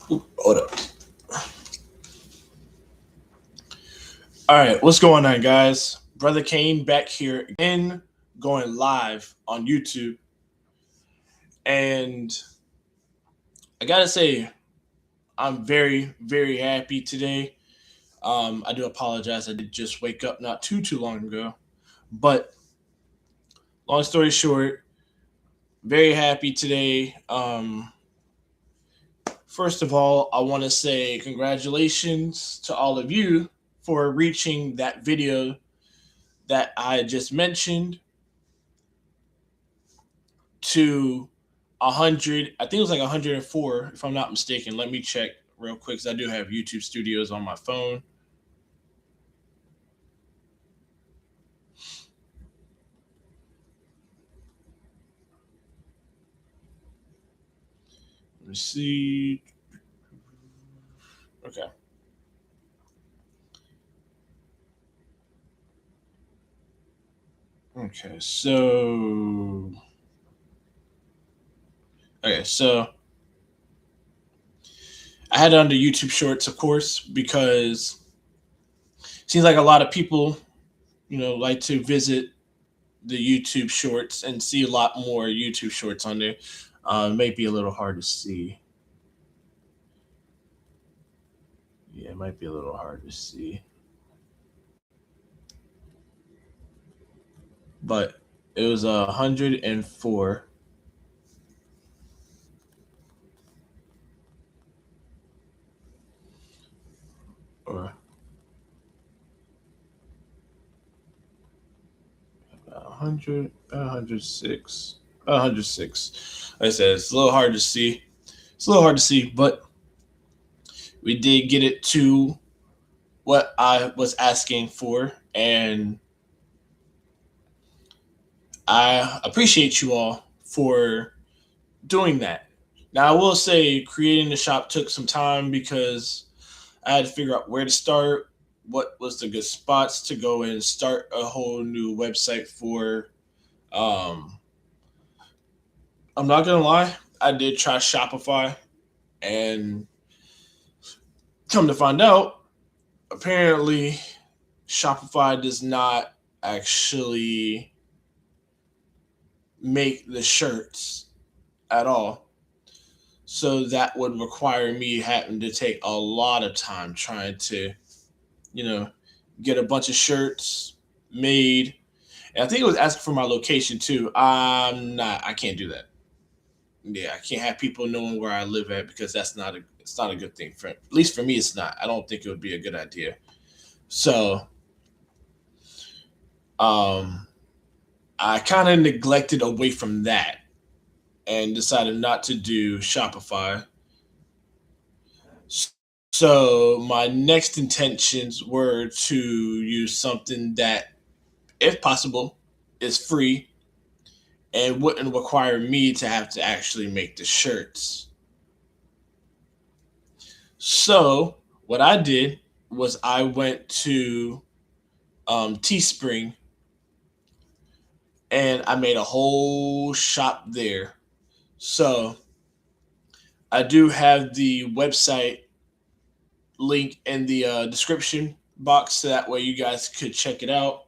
Hold up. All right, what's going on, guys? Brother Kane back here again, going live on YouTube. And I gotta say, I'm very, very happy today. I do apologize. I did just wake up not too long ago. But long story short, very happy today. First of all, I want to say congratulations to all of you for reaching that video that I just mentioned to 100. I think it was like 104, if I'm not mistaken. Let me check real quick because I do have YouTube Studios on my phone. Let me see. Okay. Okay. So I had it under YouTube Shorts, of course, because it seems like a lot of people, like to visit the YouTube Shorts and see a lot more YouTube Shorts on there. It may be a little hard to see. Yeah, it might be a little hard to see. But it was 104. Or 100, 106, 106. Like I said, it's a little hard to see. It's a little hard to see, but we did get it to what I was asking for, and I appreciate you all for doing that. Now, I will say creating the shop took some time because I had to figure out where to start, what was the good spots to go and start a whole new website for. Um, I'm not gonna lie, I did try Shopify, and come to find out, apparently Shopify does not actually make the shirts at all. So that would require me having to take a lot of time trying to, you know, get a bunch of shirts made. And I think it was asking for my location too. I can't do that. Yeah, I can't have people knowing where I live at because it's not a good thing for, at least for me it's not. I don't think it would be a good idea. So, um I kind of neglected away from that and decided not to do Shopify. So my next intentions were to use something that, if possible, is free and wouldn't require me to have to actually make the shirts. So what I did was I went to Teespring and I made a whole shop there. So I do have the website link in the description box so that way you guys could check it out.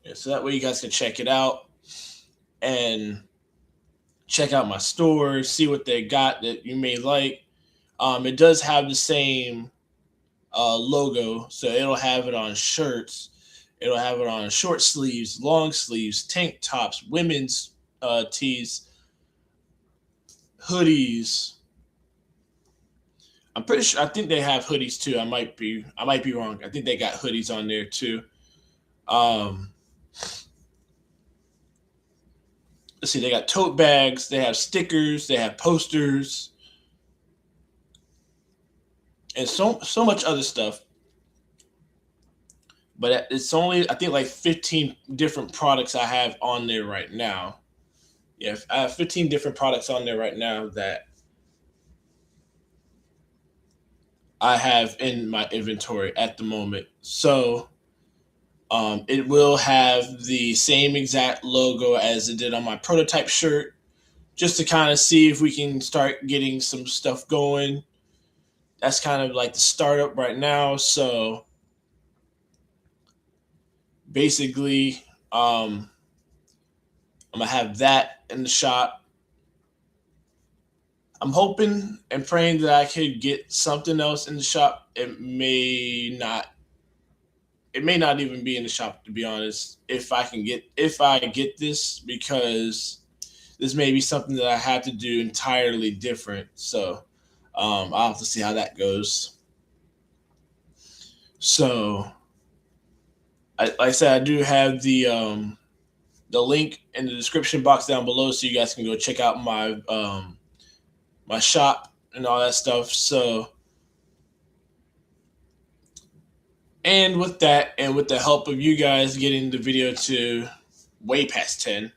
Yeah, so that way you guys can check it out and check out my store, see what they got that you may like. It does have the same logo, so it'll have it on shirts, it'll have it on short sleeves, long sleeves, tank tops, women's tees, hoodies. I'm pretty sure. I think they have hoodies too. I might be wrong. I think they got hoodies on there too. Um, let's see. They got tote bags. They have stickers. They have posters, and so much other stuff. But it's only, I think, like 15 different products I have on there right now. Yeah, I have 15 different products on there right now that I have in my inventory at the moment. So It will have the same exact logo as it did on my prototype shirt, just to kind of see if we can start getting some stuff going. That's kind of like the startup right now. So basically, I'm gonna have that in the shop. I'm hoping and praying that I could get something else in the shop. It may not even be in the shop, to be honest, if I get this, because this may be something that I have to do entirely different. So I'll have to see how that goes. So like I said, I do have the link in the description box down below, so you guys can go check out my shop and all that stuff. So, and with that, and with the help of you guys getting the video to way past 10,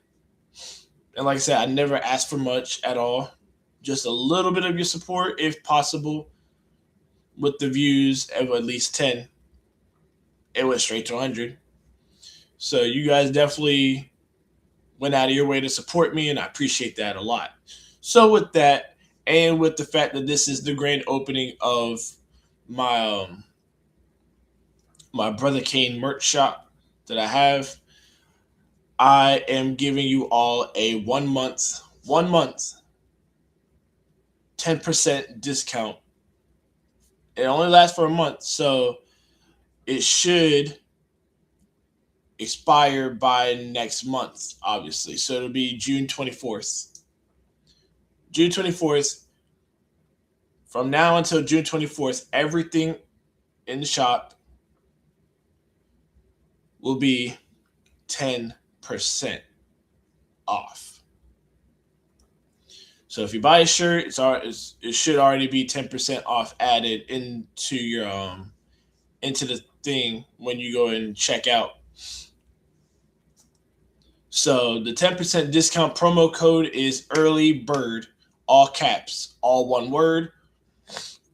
and like I said, I never asked for much at all, just a little bit of your support if possible. With the views of at least 10, it went straight to 100. So you guys definitely went out of your way to support me, and I appreciate that a lot. So with that, and with the fact that this is the grand opening of my my Brotha Kane merch shop that I have, I am giving you all a 1 month 10% discount. It only lasts for a month, so it should expire by next month, obviously. So it'll be June 24th. June 24th. From now until June 24th, everything in the shop will be 10% off. So if you buy a shirt, it should already be 10% off added into the thing when you go and check out. So the 10% discount promo code is early bird, all caps, all one word,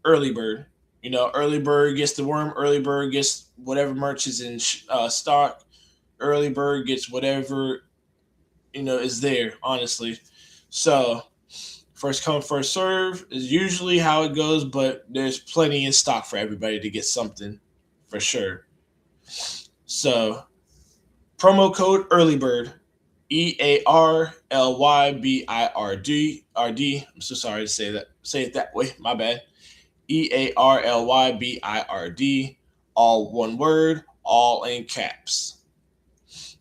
early bird. You know, early bird gets the worm, early bird gets whatever merch is in stock, early bird gets whatever, is there, honestly. So first come, first serve is usually how it goes, but there's plenty in stock for everybody to get something for sure. So promo code early bird, EARLYBIRD. I'm so sorry to say it that way. My bad. EARLYBIRD. All one word, all in caps.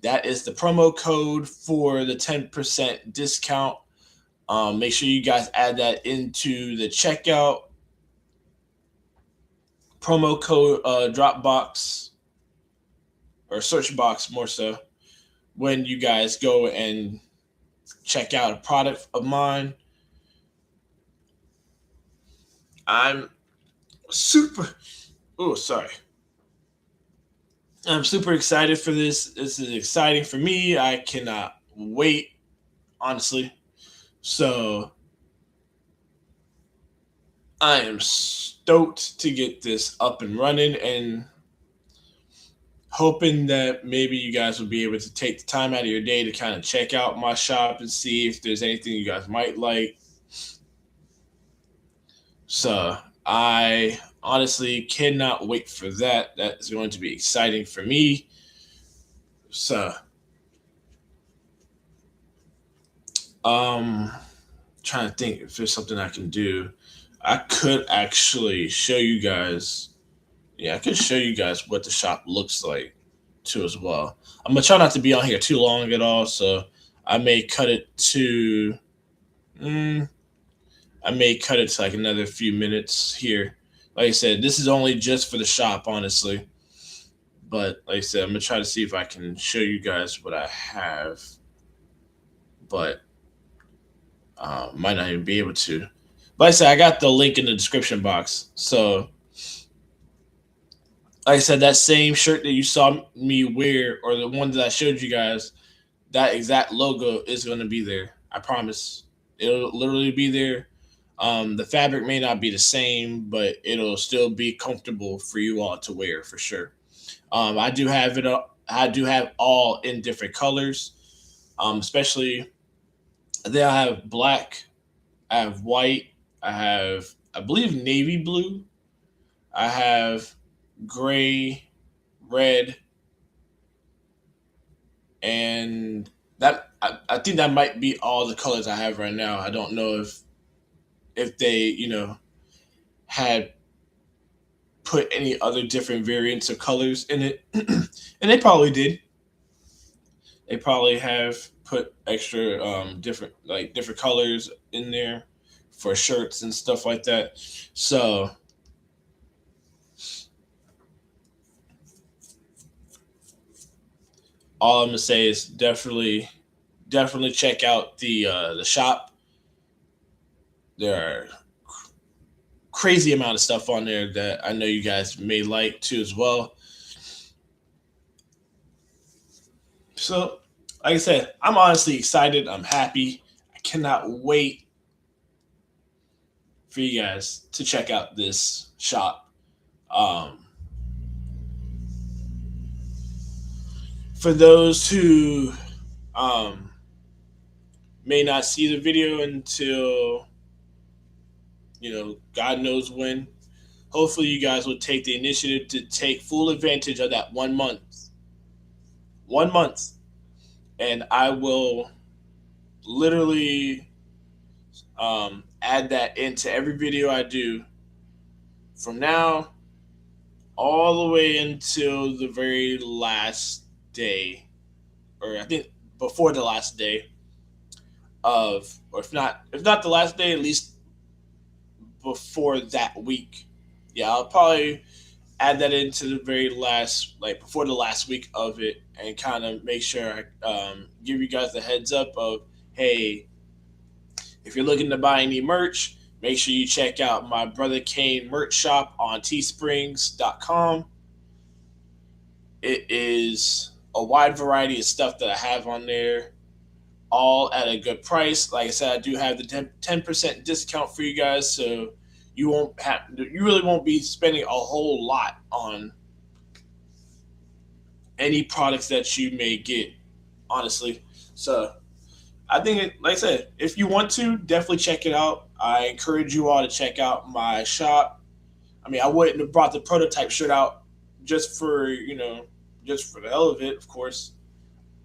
That is the promo code for the 10% discount. Make sure you guys add that into the checkout. Promo code drop box or search box, more so, when you guys go and check out a product of mine. I'm super sorry. I'm super excited for this. This is exciting for me. I cannot wait, honestly. So I am stoked to get this up and running, and hoping that maybe you guys will be able to take the time out of your day to kind of check out my shop and see if there's anything you guys might like. So I honestly cannot wait for that. That's going to be exciting for me. So trying to think if there's something I can do. I could actually show you guys. Yeah, I could show you guys what the shop looks like too as well. I'm gonna try not to be on here too long at all, so I may cut it to I may cut it to like another few minutes here. Like I said, this is only just for the shop, honestly. But like I said, I'm gonna try to see if I can show you guys what I have. But might not even be able to. But like I said, I got the link in the description box. So like I said, that same shirt that you saw me wear, or the one that I showed you guys, that exact logo is going to be there. I promise. It'll literally be there. The fabric may not be the same, but it'll still be comfortable for you all to wear for sure. I do have it up. I do have all in different colors. Especially then I have black, I have white, I have, I believe, navy blue, I have gray, red, and that I think that might be all the colors I have right now. I don't know if they had put any other different variants of colors in it, and they probably did. They probably have put extra different colors in there for shirts and stuff like that. So all I'm gonna say is definitely check out the shop. There are crazy amount of stuff on there that I know you guys may like too as well. So, like I said, I'm honestly excited. I'm happy. I cannot wait for you guys to check out this shop. Um, for those who um, may not see the video until God knows when, hopefully you guys will take the initiative to take full advantage of that 1 month. 1 month, and I will literally add that into every video I do from now all the way until the very last day, or I think before the last day of, or if not the last day, at least before that week. Yeah, I'll probably add that into the very last, like before the last week of it, and kind of make sure I give you guys the heads up of, hey, if you're looking to buy any merch, make sure you check out my Brotha Kane merch shop on teesprings.com. It is a wide variety of stuff that I have on there, all at a good price. Like I said, I do have the 10% discount for you guys, so you really won't be spending a whole lot on any products that you may get, honestly. So I think, like I said, if you want to, definitely check it out. I encourage you all to check out my shop. I mean, I wouldn't have brought the prototype shirt out just for, just for the hell of it, of course.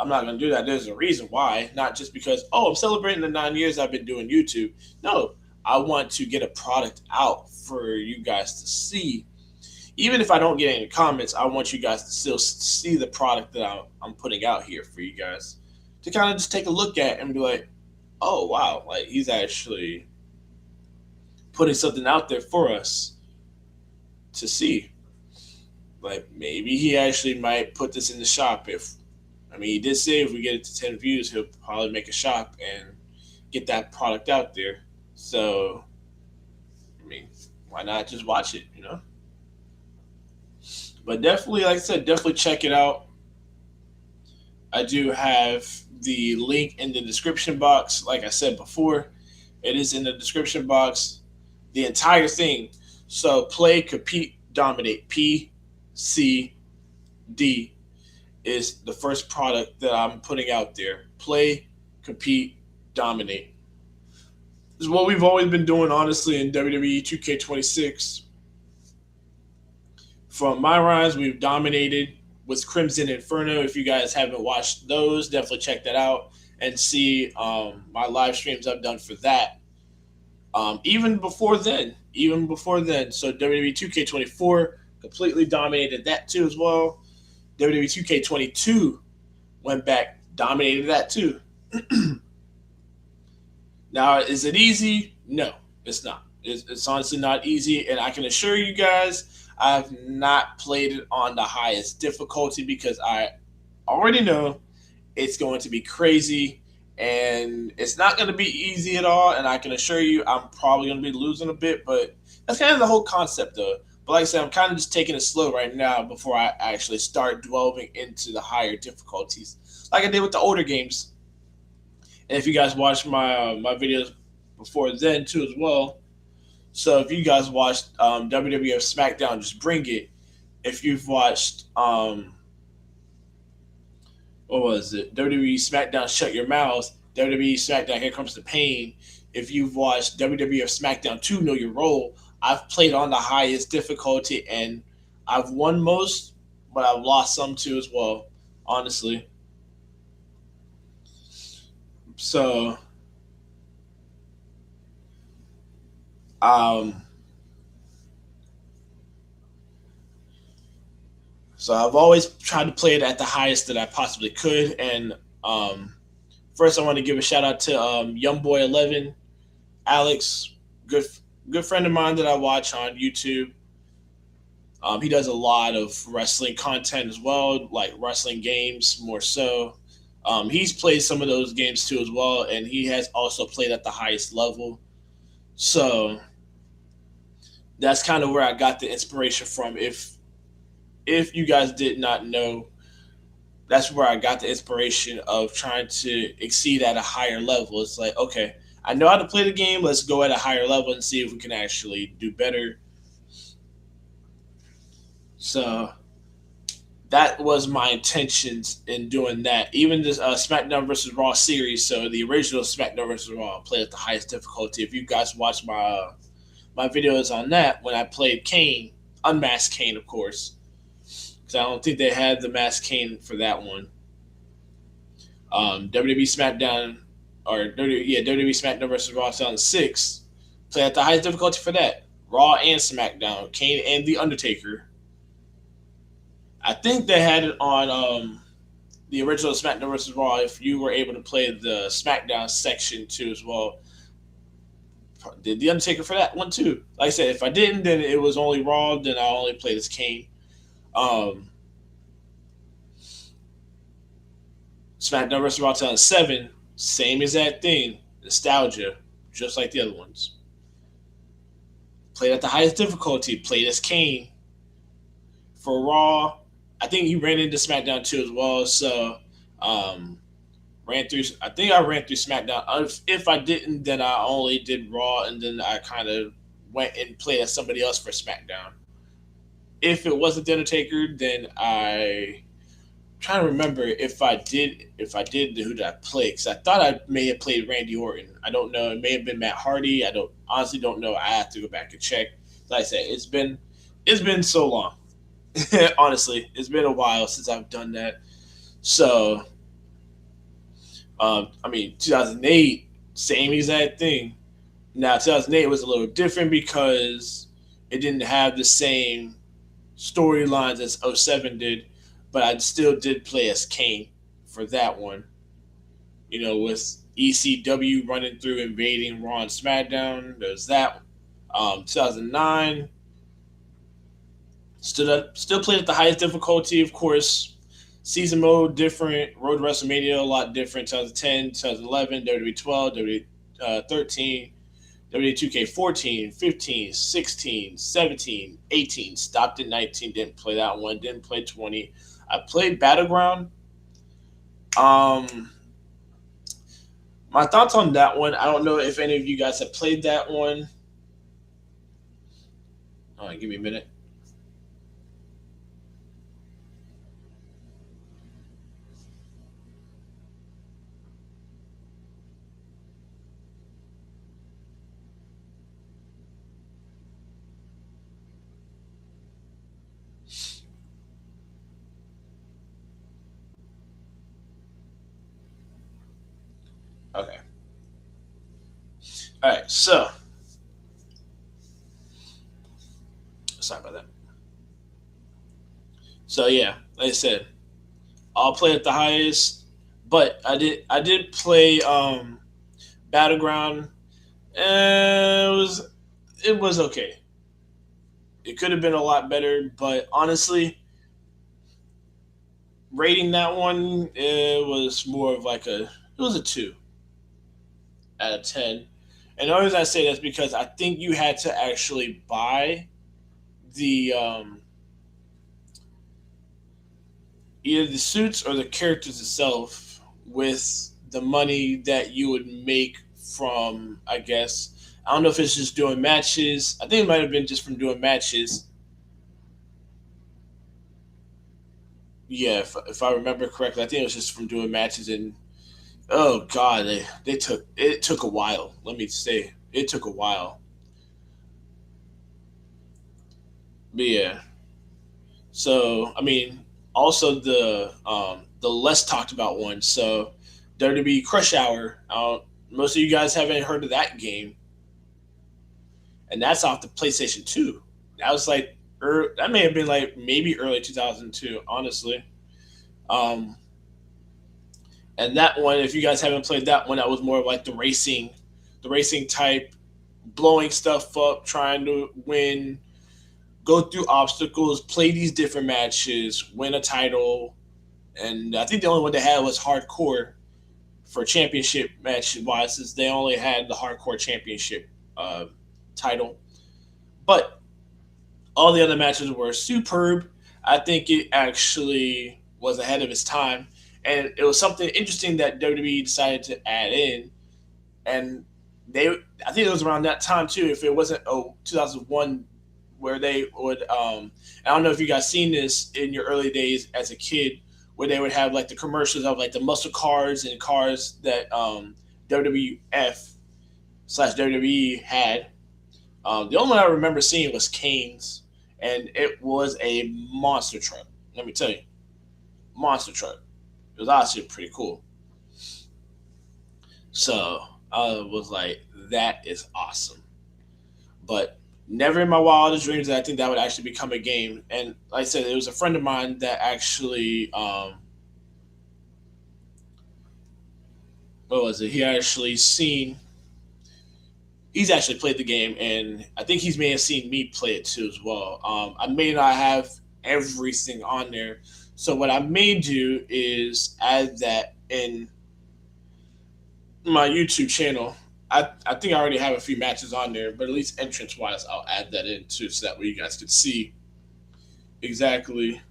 I'm not going to do that. There's a reason why, not just because, oh, I'm celebrating the 9 years I've been doing YouTube. No, I want to get a product out for you guys to see. Even if I don't get any comments, I want you guys to still see the product that I'm putting out here for you guys to kind of just take a look at and be like, oh, wow, like he's actually putting something out there for us to see. Like maybe he actually might put this in the shop. He did say if we get it to 10 views, he'll probably make a shop and get that product out there. So, why not just watch it, But definitely, like I said, definitely check it out. I do have the link in the description box. Like I said before, it is in the description box, the entire thing. So play, compete, dominate. PCD is the first product that I'm putting out there. Play, compete, dominate. This is what we've always been doing, honestly, in WWE 2K26. From my rise, we've dominated with Crimson Inferno. If you guys haven't watched those, definitely check that out and see my live streams I've done for that. Even before then. So WWE 2K24 completely dominated that too as well. WWE 2K22 went back, dominated that too. Now, is it easy? No, it's not. It's honestly not easy, and I can assure you guys, I've not played it on the highest difficulty because I already know it's going to be crazy, and it's not going to be easy at all, and I can assure you I'm probably going to be losing a bit, but that's kind of the whole concept of it. But like I said, I'm kind of just taking it slow right now before I actually start delving into the higher difficulties, like I did with the older games. And if you guys watched my videos before then too as well, so if you guys watched WWF SmackDown, just bring it. If you've watched what was it? WWE SmackDown Shut Your Mouth, WWE SmackDown Here Comes the Pain. If you've watched WWF SmackDown 2 Know Your Role, I've played on the highest difficulty and I've won most, but I've lost some too as well, honestly. So, um, so I've always tried to play it at the highest that I possibly could. And um, first, I want to give a shout out to Young Boy 11, Alex, good good friend of mine that I watch on YouTube. He does a lot of wrestling content as well, like wrestling games more so. He's played some of those games too as well, and he has also played at the highest level. So that's kind of where I got the inspiration from. If you guys did not know, that's where I got the inspiration of trying to exceed at a higher level. It's like, okay, I know how to play the game. Let's go at a higher level and see if we can actually do better. So that was my intentions in doing that. Even this SmackDown versus Raw series, so the original SmackDown versus Raw, I played at the highest difficulty. If you guys watch my videos on that, when I played Kane, unmasked Kane, of course, because I don't think they had the masked Kane for that one. WWE SmackDown WWE SmackDown versus Raw 2006, played at the highest difficulty for that. Raw and SmackDown, Kane and The Undertaker. I think they had it on the original SmackDown versus Raw. If you were able to play the SmackDown section too as well, did the Undertaker for that one too. Like I said, if I didn't, then it was only Raw. Then I only played as Kane. Um, SmackDown vs. Raw 2007, same exact thing, nostalgia, just like the other ones. Played at the highest difficulty. Played as Kane. For Raw, I think he ran into SmackDown too as well. So ran through. I think I ran through SmackDown. If I didn't, then I only did Raw, and then I kind of went and played as somebody else for SmackDown. If it wasn't The Undertaker, then I trying to remember if I did who did I play, because I thought I may have played Randy Orton. I don't know. It may have been Matt Hardy. I don't honestly don't know. I have to go back and check. Like I said, it's been so long. Honestly, it's been a while since I've done that. So, I mean, 2008, same exact thing. Now, 2008 was a little different because it didn't have the same storylines as '07 did, but I still did play as Kane for that one. With ECW running through invading Raw and SmackDown. There's that. 2009, still played at the highest difficulty, of course. Season mode different. Road to WrestleMania a lot different. 2010, 2011, WWE 12, WWE 13, WWE 2K 14, 15, 16, 17, 18. Stopped at 19. Didn't play that one. Didn't play 20. I played Battleground. Um, my thoughts on that one. I don't know if any of you guys have played that one. All right, give me a minute. Okay. All right. So sorry about that. So yeah, like I said, I'll play at the highest, but I did play Battleground. It was okay. It could have been a lot better, but honestly, rating that one, it was more of like it was a 2 out of 10. And the only reason I say that's because I think you had to actually buy the either the suits or the characters itself with the money that you would make from, I guess, I don't know if it's just doing matches. I think it might have been just from doing matches. yeah, if I remember correctly, I think it was just from doing matches. And oh god, they took it took a while. Let me say it took a while. But yeah, so I mean, also the less talked about one. So WWE Crush Hour. Most of you guys haven't heard of that game, and that's off the PlayStation 2. That was like that may have been like maybe early 2002, honestly. Um, and that one, if you guys haven't played that one, that was more of like the racing type, blowing stuff up, trying to win, go through obstacles, play these different matches, win a title. And I think the only one they had was hardcore for championship match wise, since they only had the hardcore championship uh, title. But all the other matches were superb. I think it actually was ahead of its time, and it was something interesting that WWE decided to add in. And they, I think it was around that time too. If it wasn't 2001, where they would, I don't know if you guys seen this in your early days as a kid, where they would have like the commercials of like the muscle cars and cars that WWF slash WWE had. The only one I remember seeing was Kane's, and it was a monster truck. Let me tell you, monster truck. It was actually pretty cool. So I was like, that is awesome. But never in my wildest dreams that I think that would actually become a game. And like I said, it was a friend of mine that actually, what was it? He actually seen he's actually played the game, and I think he's may have seen me play it too as well. I may not have everything on there, so what I may do is add that in my YouTube channel. I think I already have a few matches on there, but at least entrance wise, I'll add that in too, so that way you guys can see exactly.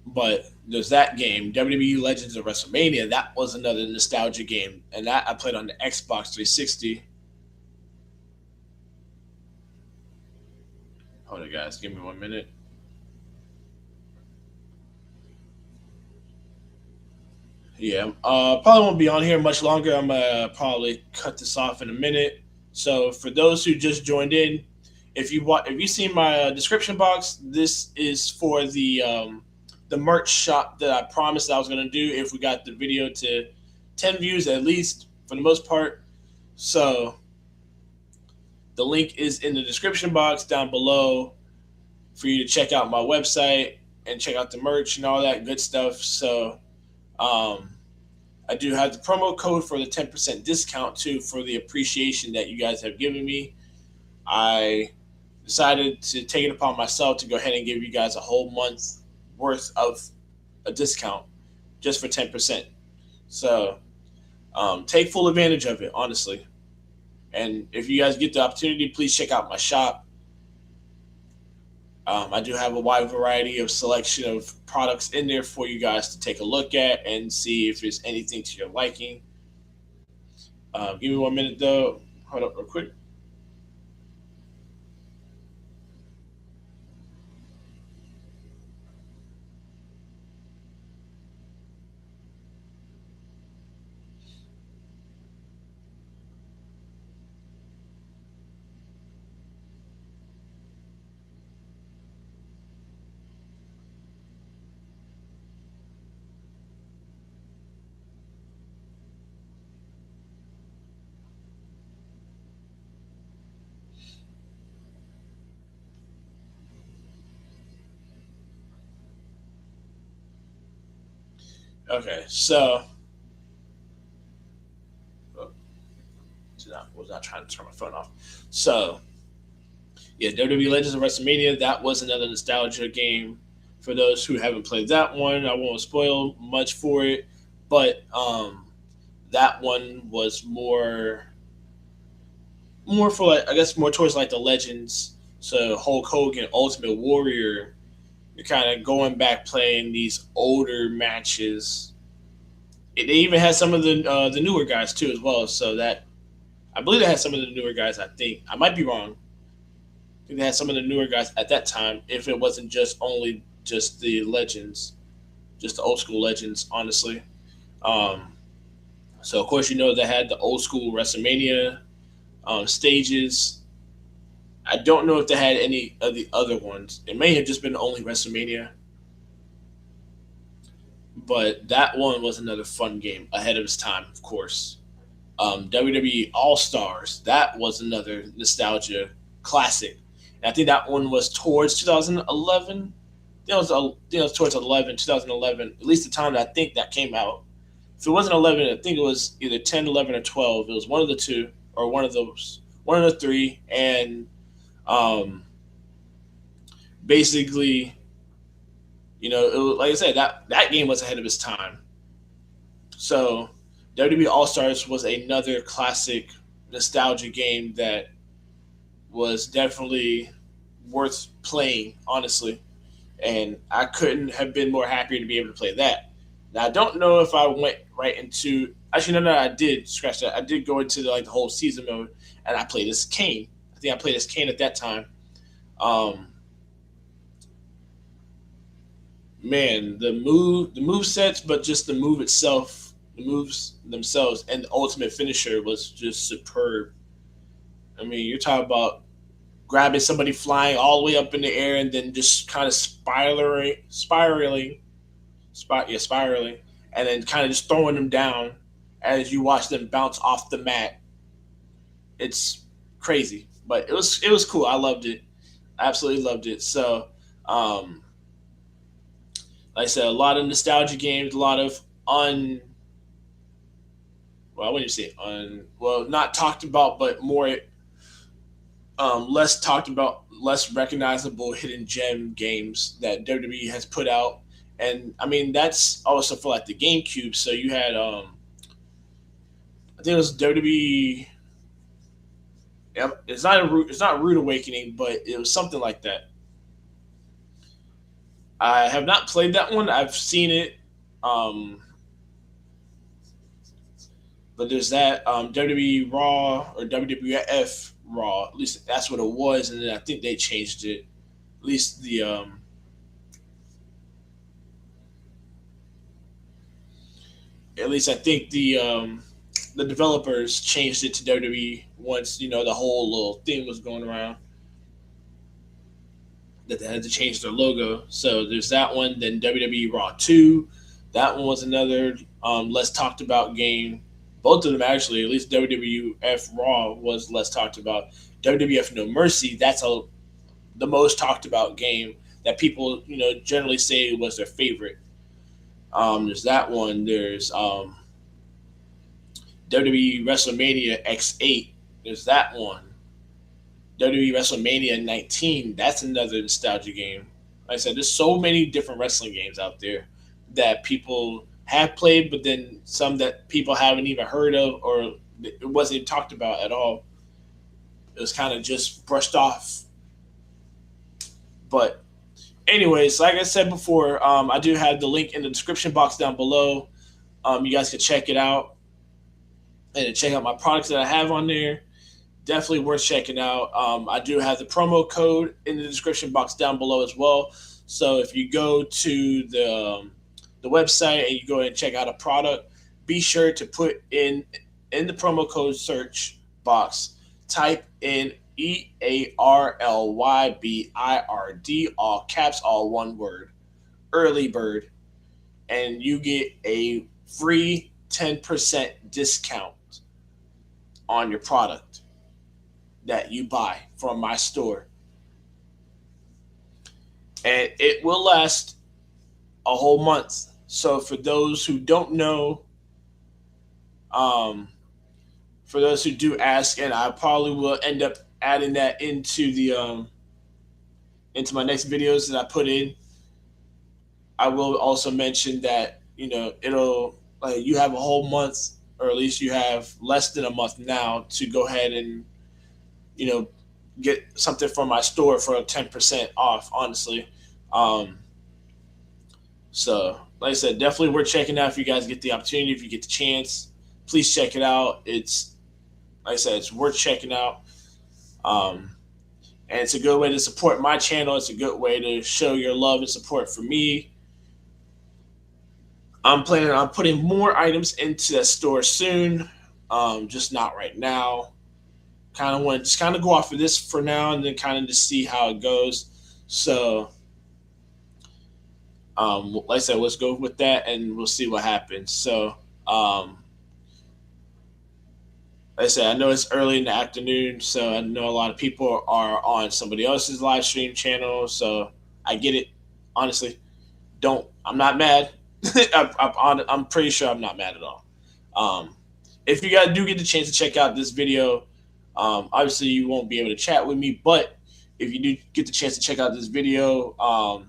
But there's that game, WWE Legends of WrestleMania. That was another nostalgia game, and that I played on the Xbox 360. Hold on, guys, give me 1 minute. Yeah, probably won't be on here much longer. I'm gonna probably cut this off in a minute. So for those who just joined in, if you see my description box, this is for the merch shop that I promised I was gonna do if we got the video to 10 views at least for the most part. So the link is in the description box down below for you to check out my website and check out the merch and all that good stuff. So um, I do have the promo code for the 10% discount too for the appreciation that you guys have given me. I decided to take it upon myself to go ahead and give you guys a whole month worth of a discount just for 10%. So take full advantage of it, honestly. And if you guys get the opportunity, please check out my shop. I do have a wide variety of selection of products in there for you guys to take a look at and see if there's anything to your liking. Give me 1 minute though. Hold up real quick. Okay, so oh, was not trying to turn my phone off. So yeah, WWE Legends of WrestleMania. That was another nostalgia game. For those who haven't played that one, I won't spoil much for it, but that one was more for like I guess more towards like the legends. So Hulk Hogan, Ultimate Warrior. You're kind of going back playing these older matches. They even had some of the newer guys too as well. So that I believe they had some of the newer guys. I think I might be wrong. they had some of the newer guys at that time. If it wasn't just only just the legends, just the old school legends, honestly. Um, so of course they had the old school WrestleMania stages. I don't know if they had any of the other ones. It may have just been only WrestleMania, but that one was another fun game ahead of its time, of course. WWE All Stars, that was another nostalgia classic. And I think that one was towards 2011. It was towards 2011, at least the time that I think that came out. If it wasn't 11, I think it was either 10, 11, or 12. It was one of the two, or one of the three. And um, basically, like I said, that game was ahead of its time. So WWE All Stars was another classic nostalgia game that was definitely worth playing, honestly. And I couldn't have been more happier to be able to play that. Now I don't know if I went right into. Actually, no, I did scratch that. I did go into the whole season mode, and I played as Kane. I think I played as Kane at that time. Um, Man, the move sets, but just the move itself, the moves themselves, and the ultimate finisher was just superb. I mean, you're talking about grabbing somebody flying all the way up in the air and then just kind of spiraling, and then kind of just throwing them down as you watch them bounce off the mat. It's crazy, but it was cool. I loved it. Absolutely loved it. So, um, like I said, a lot of nostalgia games, a lot of well, I wouldn't say not talked about, but more less talked about, less recognizable hidden gem games that WWE has put out. And I mean, that's also for the GameCube. So you had, I think it was WWE. Yep, it's not Rude Awakening, but it was something like that. I have not played that one. I've seen it. Um, but there's that WWE Raw or WWF Raw. At least that's what it was, and then I think they changed it. At least at least I think the developers changed it to WWE once the whole little thing was going around that they had to change their logo. So there's that one. Then WWE Raw 2, that one was another less talked about game. Both of them actually, at least WWF Raw was less talked about. WWF No Mercy, the most talked about game that people generally say was their favorite. There's that one. There's WWE WrestleMania X8. There's that one. WWE WrestleMania 19. That's another nostalgia game. Like I said, there's so many different wrestling games out there that people have played, but then some that people haven't even heard of, or it wasn't even talked about at all. It was kind of just brushed off. But anyways, like I said before, I do have the link in the description box down below. You guys can check it out and check out my products that I have on there. Definitely worth checking out. I do have the promo code in the description box down below as well. So if you go to the website and you go ahead and check out a product, be sure to put in the promo code search box, type in EARLYBIRD, all caps, all one word, early bird, and you get a free 10% discount on your product that you buy from my store. And it will last a whole month. So for those who don't know, for those who do ask, and I probably will end up adding that into my next videos that I put in. I will also mention that it'll you have a whole month, or at least you have less than a month now to go ahead and get something from my store for 10% off. Honestly, so like I said, definitely worth checking out if you guys get the opportunity, if you get the chance. Please check it out. It's like I said, it's worth checking out. and it's a good way to support my channel. It's a good way to show your love and support for me. I'm planning on putting more items into that store soon, just not right now. Kind of want to just kind of go off of this for now, and then kind of just see how it goes. So, like I said, let's go with that, and we'll see what happens. So, like I said, I know it's early in the afternoon, so I know a lot of people are on somebody else's live stream channel. So I get it. Honestly, don't. I'm not mad. I'm pretty sure I'm not mad at all. Um, if you guys do get the chance to check out this video, obviously you won't be able to chat with me, but if you do get the chance to check out this video,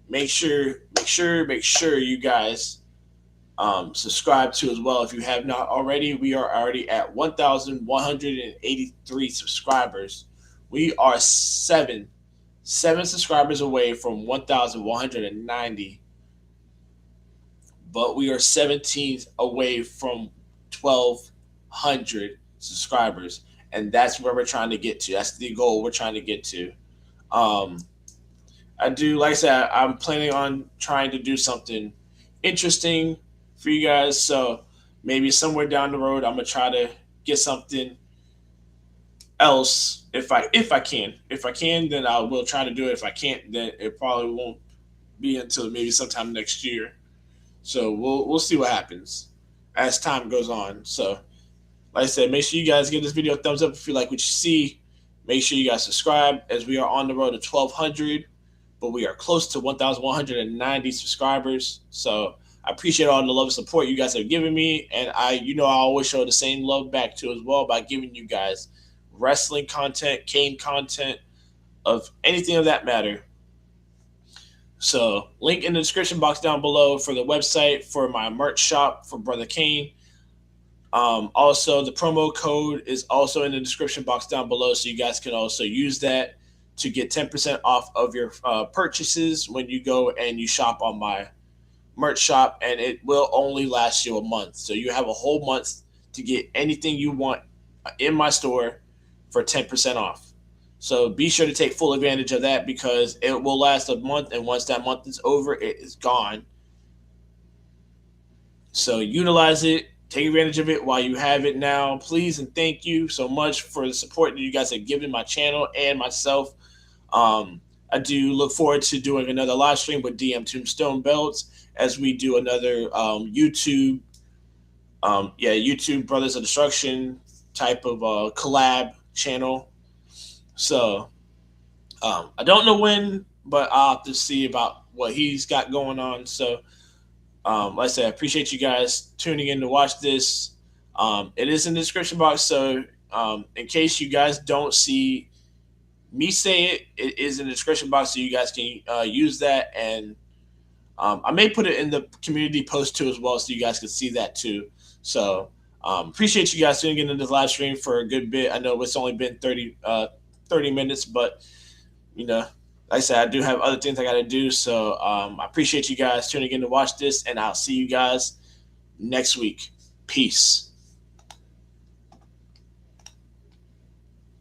make sure you guys subscribe to as well if you have not already. We are already at 1,183 subscribers. We are seven subscribers away from 1,190, but we are 17 away from 1,200 subscribers, and that's where we're trying to get to. That's the goal we're trying to get to. I do, like I said, I'm planning on trying to do something interesting for you guys. So maybe somewhere down the road, I'm gonna try to get something else if I can. If I can, then I will try to do it. If I can't, then it probably won't be until maybe sometime next year. So we'll see what happens as time goes on. So like I said, make sure you guys give this video a thumbs up if you like what you see. Make sure you guys subscribe as we are on the road to 1,200, but we are close to 1,190 subscribers. So I appreciate all the love and support you guys have given me, and I always show the same love back to as well by giving you guys wrestling content, Kane content, of anything of that matter. So link in the description box down below for the website for my merch shop for Brotha Kane. Also, the promo code is also in the description box down below, so you guys can also use that to get 10% off of your purchases when you go and you shop on my merch shop, and it will only last you a month. So you have a whole month to get anything you want in my store for 10% off. So be sure to take full advantage of that because it will last a month, and once that month is over, it is gone. So utilize it. Take advantage of it while you have it now, please, and thank you so much for the support that you guys have given my channel and myself. I do look forward to doing another live stream with DM Tombstone Belts as we do another YouTube Brothers of Destruction type of collab channel. So I don't know when, but I'll have to see about what he's got going on. So like I said, I appreciate you guys tuning in to watch this. It is in the description box, so in case you guys don't see me say it, it is in the description box, so you guys can use that. And I may put it in the community post too as well, so you guys can see that too. So appreciate you guys tuning in this live stream for a good bit. I know it's only been 30 minutes, but like I said, I do have other things I got to do. So I appreciate you guys tuning in to watch this, and I'll see you guys next week. Peace.